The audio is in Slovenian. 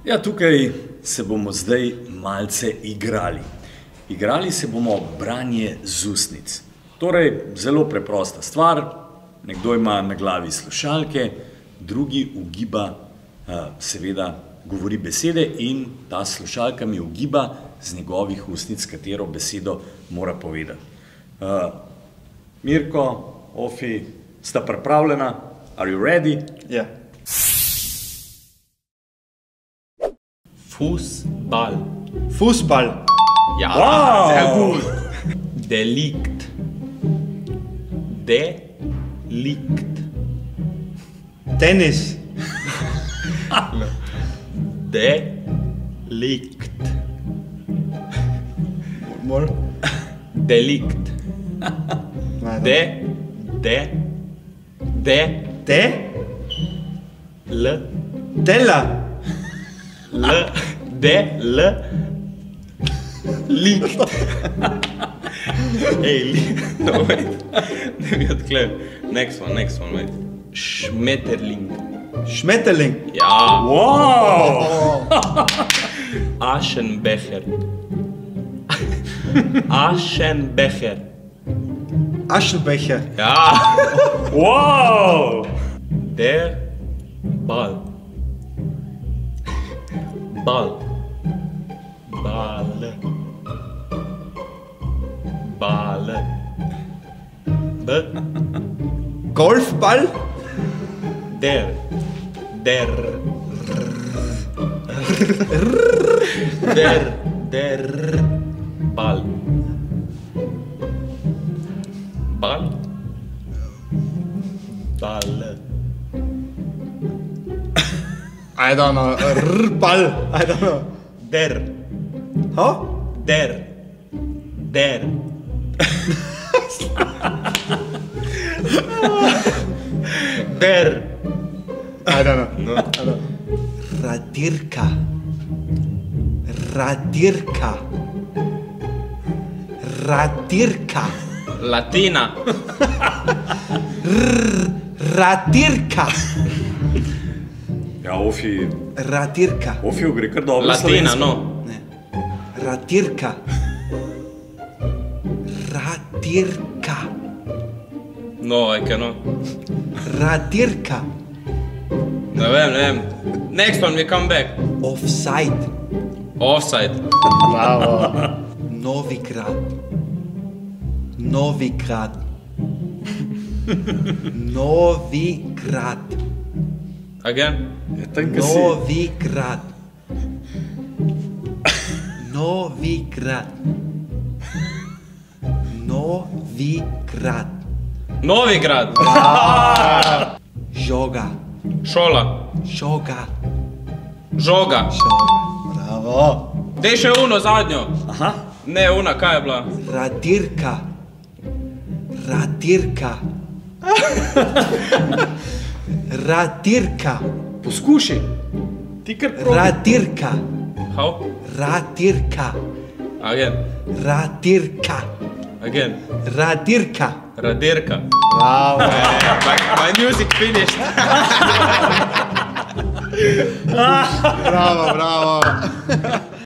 Ja, tukaj se bomo zdaj malce igrali. Igrali se bomo branje z ustnic. Torej, zelo preprosta stvar. Nekdo ima na glavi slušalke, drugi ugiba, seveda govori besede in ta slušalka mi ugiba z njegovih ustnic, katero besedo mora povedati. Mirko, Ofi, sta pripravljena? Are you ready? Ja. Fußball. Fußball. Ja, Wow. sehr gut. Delikt. Delikt. Tennis. Delikt. Mal. Delikt. Nein, De. De. L. Teller. Likt. Hey, no, wait. Let me odklep. Next one, wait. Schmetterling. Schmetterling. Ja. Wow! Aschenbecher. Aschenbecher. Aschenbecher. Ja. Wow! Der Ball. Ball. Ball. Ball. B. Golfball. Der. Der Ball. Ball. Ball. I don't know. Ball. I don't know. Der. Huh? Der. Der. I don't know. No. Radirka. Radirka. Radirka. Latina. Radirka. Ja, Ofi gre kar dobro Latina, slovensko. no. Ne. Radirka. Radirka. No, I cannot. Radirka. Ne vem. Next one, we come back. Offside. Offside. Bravo. Novigrad. Novigrad. Novigrad. Again. Ja, tam, ko si... Novigrad. Novigrad. Novigrad. Novigrad. Žoga. Šola. Žoga. Žoga. Bravo. Dej še uno zadnjo. Aha. Ne, una, kaj je bila? Radirka. Radirka. Radirka. Poskuši. Ti kar probi. Radirka. How? Radirka. Again. Radirka. Again. Radirka. Radirka. Bravo. My music finished. Bravo.